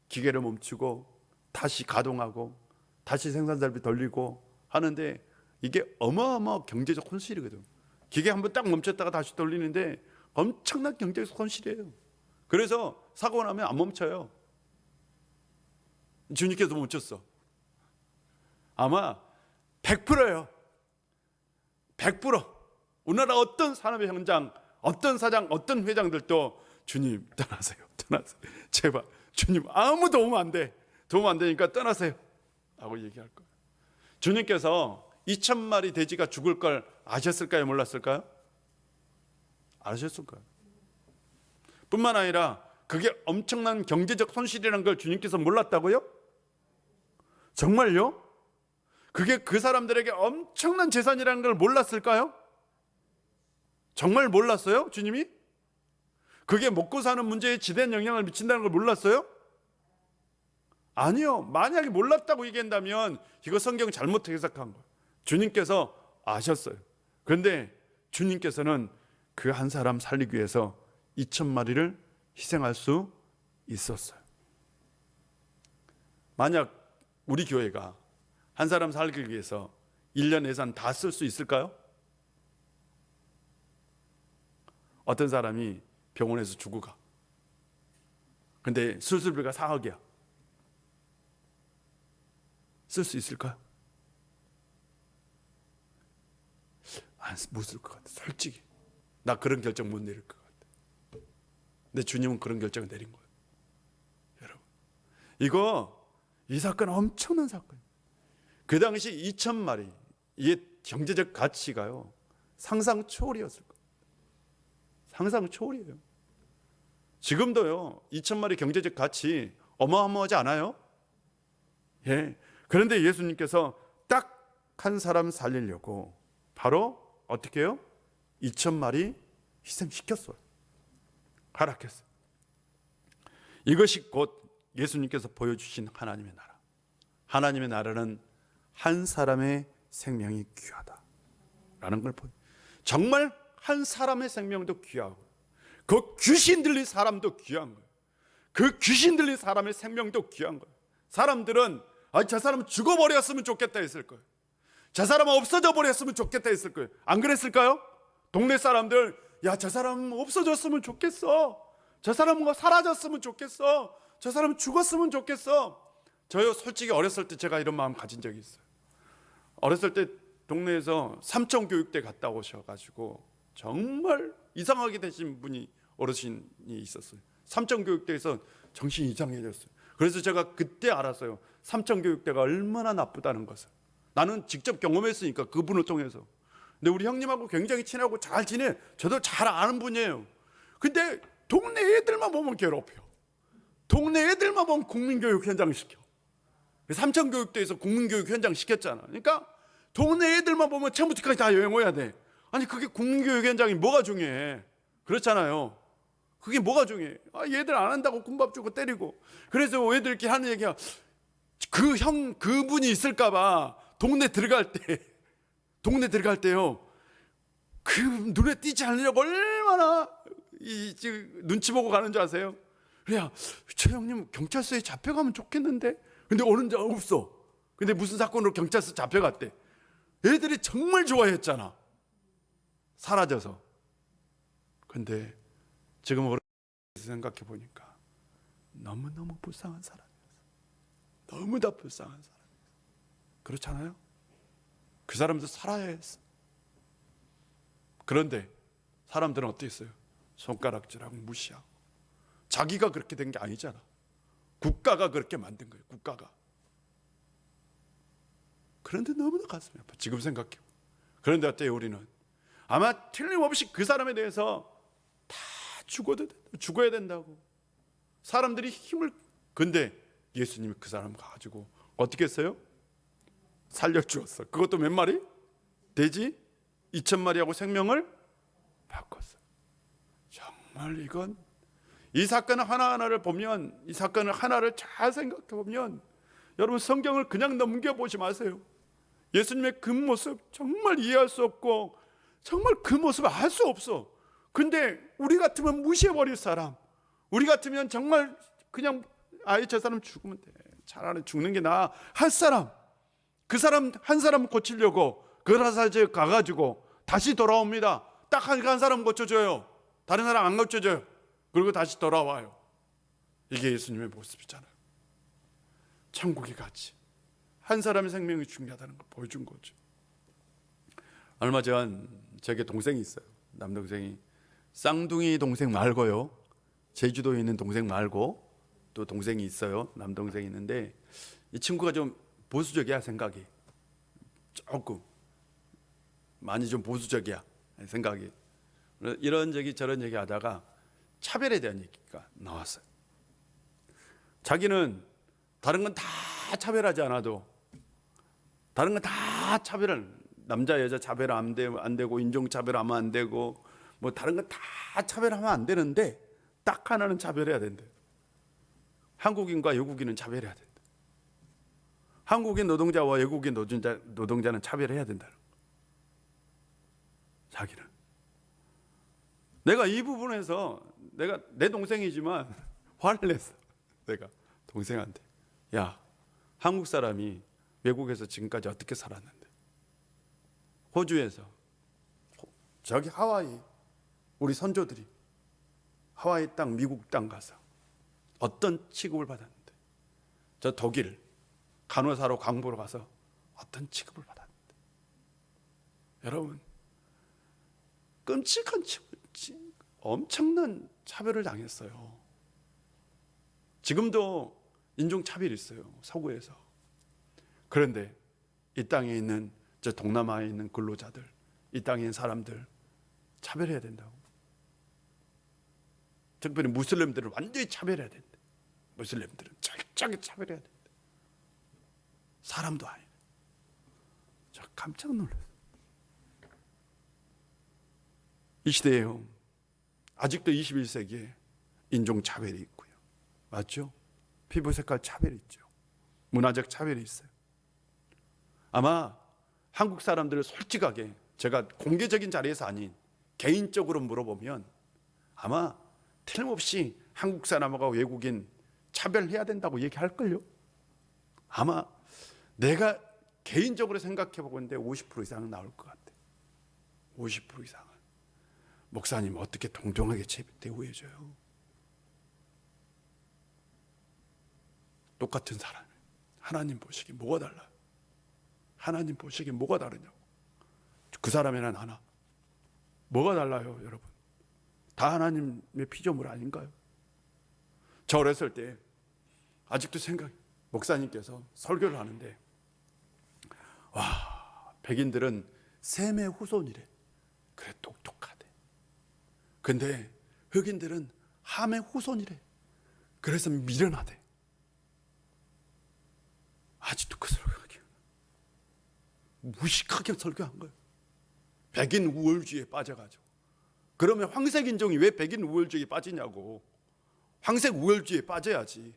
기계를 멈추고 다시 가동하고 다시 생산설비 돌리고 하는데 이게 어마어마한 경제적 손실이거든. 기계 한번 딱 멈췄다가 다시 돌리는데 엄청난 경제적 손실이에요. 그래서 사고 나면 안 멈춰요. 주님께서 멈췄어. 아마 100%예요. 100%. 우리나라 어떤 산업의 현장, 어떤 사장, 어떤 회장들도 주님 떠나세요. 제발 주님 아무 도움 안 돼. 도움 안 되니까 떠나세요. 라고 얘기할 거예요. 주님께서 2,000마리 돼지가 죽을 걸 아셨을까요? 몰랐을까요? 아셨을 거예요. 뿐만 아니라 그게 엄청난 경제적 손실이라는 걸 주님께서 몰랐다고요? 정말요? 그게 그 사람들에게 엄청난 재산이라는 걸 몰랐을까요? 정말 몰랐어요? 주님이? 그게 먹고 사는 문제에 지대한 영향을 미친다는 걸 몰랐어요? 아니요. 만약에 몰랐다고 얘기한다면 이거 성경 잘못 해석한 거예요. 주님께서 아셨어요. 그런데 주님께서는 그 한 사람 살리기 위해서 2,000마리를 희생할 수 있었어요. 만약 우리 교회가 한 사람 살리기 위해서 1년 예산 다 쓸 수 있을까요? 어떤 사람이 병원에서 죽어가. 근데 수술비가 4억이야. 쓸 수 있을까요? 못 쓸 것 같아. 솔직히 나 그런 결정 못 내릴 것 같아. 근데 주님은 그런 결정을 내린 거예요. 여러분, 이 사건은 엄청난 사건이에요. 그 당시 2,000마리 이게 경제적 가치가요 상상 초월이었을 거예요. 상상 초월이에요. 지금도요 2,000마리 경제적 가치 어마어마하지 않아요? 예. 그런데 예수님께서 딱 한 사람 살리려고 바로 어떻게 해요? 2,000마리 희생시켰어요. 허락했어요. 이것이 곧 예수님께서 보여주신 하나님의 나라. 하나님의 나라는 한 사람의 생명이 귀하다라는 걸 보여요. 정말 한 사람의 생명도 귀하고 그 귀신 들린 사람도 귀한 거예요. 그 귀신 들린 사람의 생명도 귀한 거예요. 사람들은 저 사람은 죽어버렸으면 좋겠다 했을 거예요. 저 사람은 없어져 버렸으면 좋겠다 했을 거예요. 안 그랬을까요? 동네 사람들 저 사람 없어졌으면 좋겠어. 저 사람은 사라졌으면 좋겠어. 저 사람 죽었으면 좋겠어. 저요 솔직히 어렸을 때 제가 이런 마음 가진 적이 있어요. 어렸을 때 동네에서 삼청교육대 갔다 오셔가지고 정말 이상하게 되신 분이 어르신이 있었어요. 삼청교육대에서 정신이 이상해졌어요. 그래서 제가 그때 알았어요. 삼청교육대가 얼마나 나쁘다는 것을. 나는 직접 경험했으니까 그분을 통해서. 근데 우리 형님하고 굉장히 친하고 잘 지내. 저도 잘 아는 분이에요. 근데 동네 애들만 보면 괴롭혀. 동네 애들만 보면 국민교육 현장 시켜. 삼천교육대에서 국민교육 현장 시켰잖아. 그러니까 동네 애들만 보면 처음부터까지 다 외워야 돼. 아니 그게 국민교육 현장이 뭐가 중요해? 그렇잖아요. 그게 뭐가 중요해? 얘들 안 한다고 군밥 주고 때리고. 그래서 애들끼리 하는 얘기야. 그분이 있을까봐 동네 들어갈 때요. 그 눈에 띄지 않으려고 얼마나 눈치 보고 가는 줄 아세요? 그래야 저 형님 경찰서에 잡혀가면 좋겠는데. 근데 오는 자 없어. 근데 무슨 사건으로 경찰서 잡혀갔대. 애들이 정말 좋아했잖아. 사라져서. 근데 지금 어른에서 생각해 보니까 너무너무 불쌍한 사람이었어. 너무 다 불쌍한 사람이었어. 그렇잖아요? 그 사람도 살아야 했어. 그런데 사람들은 어땠어요? 손가락질하고 무시하고. 자기가 그렇게 된 게 아니잖아. 국가가 그렇게 만든 거예요. 국가가. 그런데 너무나 가슴이 아파. 지금 생각해. 그런데 어때요? 우리는 아마 틀림없이 그 사람에 대해서 다 죽어야 된다고. 사람들이 힘을. 근데 예수님이 그 사람 가지고 어떻게 했어요? 살려주었어. 그것도 몇 마리? 돼지 2,000마리하고 생명을 바꿨어. 정말 이건 이 사건 하나하나를 보면, 이 사건을 하나를 잘 생각해 보면 여러분 성경을 그냥 넘겨보지 마세요. 예수님의 그 모습 정말 이해할 수 없고 정말 그 모습을 알 수 없어. 근데 우리 같으면 무시해버릴 사람, 우리 같으면 정말 그냥 아예 저 사람 죽으면 돼, 차라리 죽는 게 나아 할 사람, 그 사람 한 사람 고치려고 그라사지에 가가지고 다시 돌아옵니다. 딱 한 사람 고쳐줘요. 다른 사람 안 고쳐줘요. 그리고 다시 돌아와요. 이게 예수님의 모습이잖아요. 천국이 같이 한 사람의 생명이 중요하다는 걸 보여준 거죠. 얼마 전 제게 동생이 있어요. 남동생이. 쌍둥이 동생 말고요, 제주도에 있는 동생 말고 또 동생이 있어요. 남동생이 있는데 이 친구가 좀 보수적이야. 생각이 조금 많이 좀 보수적이야. 생각이. 이런 얘기 저런 얘기 하다가 차별에 대한 얘기가 나왔어요. 자기는 다른 건 다 차별하지 않아도, 다른 건 다 차별을, 남자 여자 차별 안 되고 인종 차별하면 안 되고 뭐 다른 건 다 차별하면 안 되는데 딱 하나는 차별해야 된대. 한국인과 외국인은 차별해야 된다. 한국인 노동자와 외국인 노동자는 차별해야 된다. 자기는. 내가 이 부분에서 내가 내 동생이지만 화를 냈어. 내가 동생한테, 야, 한국 사람이 외국에서 지금까지 어떻게 살았는데, 호주에서 저기 하와이 우리 선조들이 하와이 땅 미국 땅 가서 어떤 취급을 받았는데, 저 독일 간호사로 광부로 가서 어떤 취급을 받았는데, 여러분 끔찍한 엄청난 차별을 당했어요. 지금도 인종차별이 있어요, 서구에서. 그런데 이 땅에 있는, 저 동남아에 있는 근로자들, 이 땅에 있는 사람들 차별해야 된다고. 특별히 무슬림들을 완전히 차별해야 된다. 무슬림들은 철저하게 차별해야 된다. 사람도 아니에요. 저 깜짝 놀랐어요. 이 시대에요, 아직도 21세기에 인종차별이 있고요. 맞죠? 피부 색깔 차별이 있죠. 문화적 차별이 있어요. 아마 한국 사람들을 솔직하게, 제가 공개적인 자리에서 아닌 개인적으로 물어보면 아마 틀림없이 한국 사람하고 외국인 차별해야 된다고 얘기할걸요. 아마 내가 개인적으로 생각해 보건데 50% 이상은 나올 것 같아요. 50% 이상은. 목사님 어떻게 동등하게 대우해줘요? 똑같은 사람, 하나님 보시기에 뭐가 달라요? 하나님 보시기에 뭐가 다르냐고. 그 사람이나 나나 뭐가 달라요, 여러분? 다 하나님의 피조물 아닌가요? 저 어렸을 때 아직도 목사님께서 설교를 하는데, 와, 백인들은 셈의 후손이래. 그래, 똑똑하대. 근데 흑인들은 함의 후손이래. 그래서 미련하대. 아직도 그 설교하게 무식하게 설교한 거예요. 백인 우월주의에 빠져가지고. 그러면 황색 인종이 왜 백인 우월주의에 빠지냐고. 황색 우월주의에 빠져야지.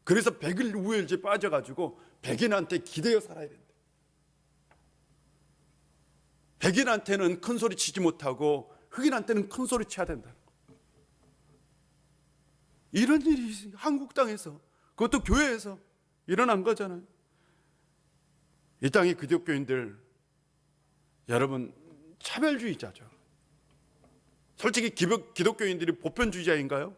그래서 백인 우월주의에 빠져가지고 백인한테 기대어 살아야 된다. 백인한테는 큰 소리 치지 못하고 흑인한테는 큰 소리 쳐야 된다. 이런 일이 한국 땅에서, 그것도 교회에서 일어난 거잖아요. 이 땅의 기독교인들, 여러분 차별주의자죠. 솔직히 기독교인들이 보편주의자인가요?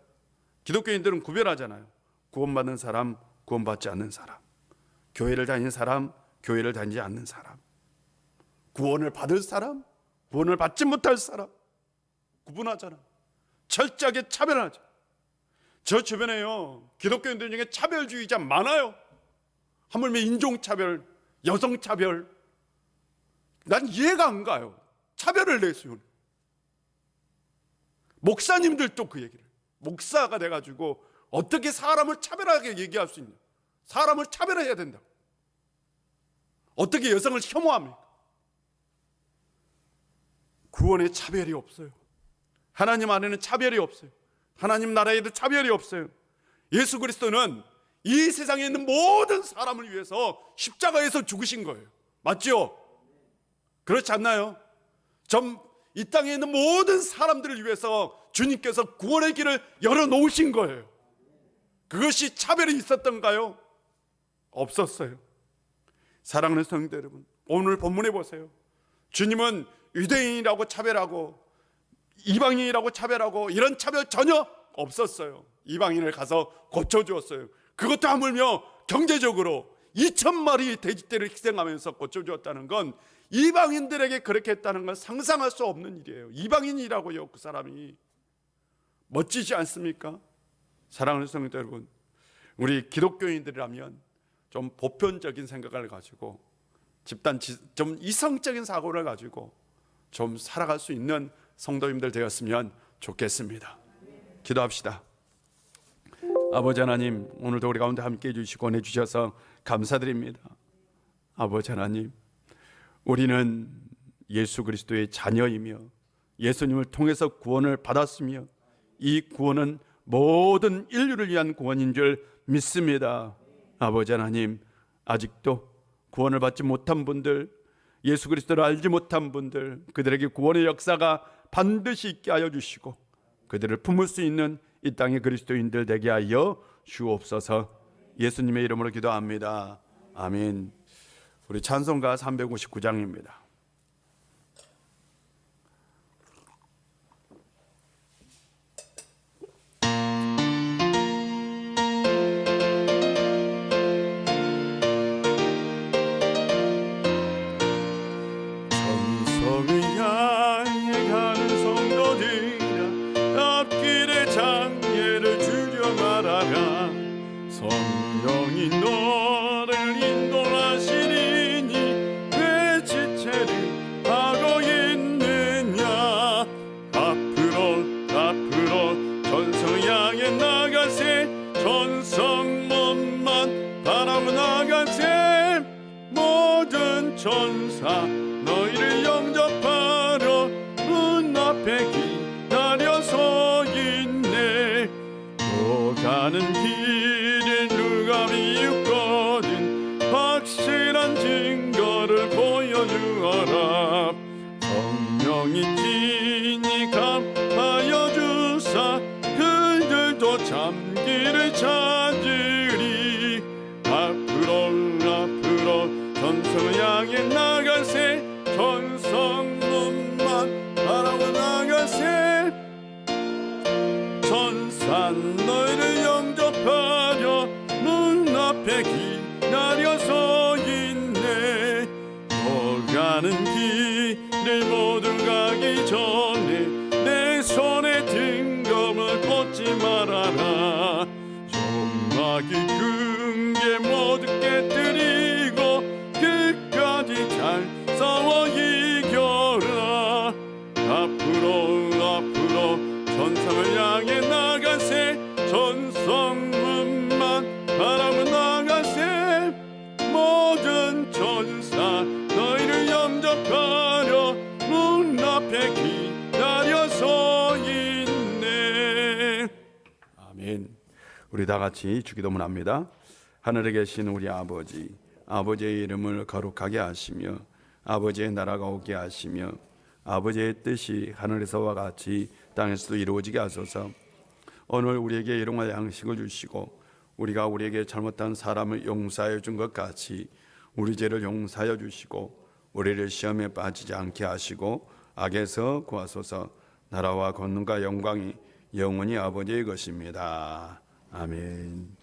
기독교인들은 구별하잖아요. 구원받는 사람, 구원받지 않는 사람, 교회를 다니는 사람, 교회를 다니지 않는 사람, 구원을 받을 사람, 구원을 받지 못할 사람 구분하잖아. 철저하게 차별하죠. 저 주변에요, 기독교인들 중에 차별주의자 많아요. 하물며 인종차별, 여성차별, 난 이해가 안 가요. 차별을 내세요. 목사님들도 그 얘기를, 목사가 돼가지고 어떻게 사람을 차별하게 얘기할 수 있냐. 사람을 차별해야 된다. 어떻게 여성을 혐오합니까? 구원에 차별이 없어요. 하나님 안에는 차별이 없어요. 하나님 나라에도 차별이 없어요. 예수 그리스도는 이 세상에 있는 모든 사람을 위해서 십자가에서 죽으신 거예요. 맞죠? 그렇지 않나요? 이 땅에 있는 모든 사람들을 위해서 주님께서 구원의 길을 열어놓으신 거예요. 그것이 차별이 있었던가요? 없었어요. 사랑하는 성도 여러분, 오늘 본문에 보세요. 주님은 유대인이라고 차별하고 이방인이라고 차별하고 이런 차별 전혀 없었어요. 이방인을 가서 고쳐주었어요. 그것도 하물며 경제적으로 2,000마리 돼지떼를 희생하면서 고쳐주었다는 건, 이방인들에게 그렇게 했다는 건 상상할 수 없는 일이에요. 이방인이라고요. 그 사람이 멋지지 않습니까? 사랑하는 성도 여러분, 우리 기독교인들이라면 좀 보편적인 생각을 가지고 좀 이성적인 사고를 가지고 좀 살아갈 수 있는 성도님들 되었으면 좋겠습니다. 기도합시다. 아버지 하나님, 오늘도 우리 가운데 함께해 주시고 권해 주셔서 감사드립니다. 아버지 하나님, 우리는 예수 그리스도의 자녀이며 예수님을 통해서 구원을 받았으며 이 구원은 모든 인류를 위한 구원인 줄 믿습니다. 아버지 하나님, 아직도 구원을 받지 못한 분들, 예수 그리스도를 알지 못한 분들, 그들에게 구원의 역사가 반드시 있게 하여 주시고 그들을 품을 수 있는 이 땅의 그리스도인들 되게 하여 주옵소서. 예수님의 이름으로 기도합니다. 아멘. 우리 찬송가 359장입니다. 천성을 향해 가는 성도들아, 앞길에 장애를 주려 말하라. 성령이 너를 인도하시리니 왜 지체를 하고 있느냐. 앞으로 전성 향해 나가세. 전성문만 바라보 나가세. 모든 천사 너희를 영접하려 문 앞에 기다려 서 있네. 또 가는 길을 누가 비웃거든 확실한 증거를 보여주어라. 성령이 친히 감하여 주사 그들도 참기를 찾으리. 앞으로 전성을 향해 나가세. 전성문만 바라보 나가세. 천사 너희를 영접하려 문 앞에 기다려 서 있네. 또 가는 길을 모두 가기 전에 내 손에 등검을 꽂지 말아라. 종마귀 금괴 모두 깨뜨리고 끝까지 잘 싸워 이겨라. 앞으로 전성을 향해 나가세. 전성 성문만 바라보 나가세 모든 천사 너희를 영접하려 문 앞에 기다려서 있네. 아멘. 우리 다 같이 주기도문 합니다. 하늘에 계신 우리 아버지, 아버지의 이름을 거룩하게 하시며 아버지의 나라가 오게 하시며 아버지의 뜻이 하늘에서와 같이 땅에서도 이루어지게 하소서. 오늘 우리에게 일용할 양식을 주시고 우리가 우리에게 잘못한 사람을 용서하여 준 것 같이 우리 죄를 용서하여 주시고 우리를 시험에 빠지지 않게 하시고 악에서 구하소서. 나라와 권능과 영광이 영원히 아버지의 것입니다. 아멘.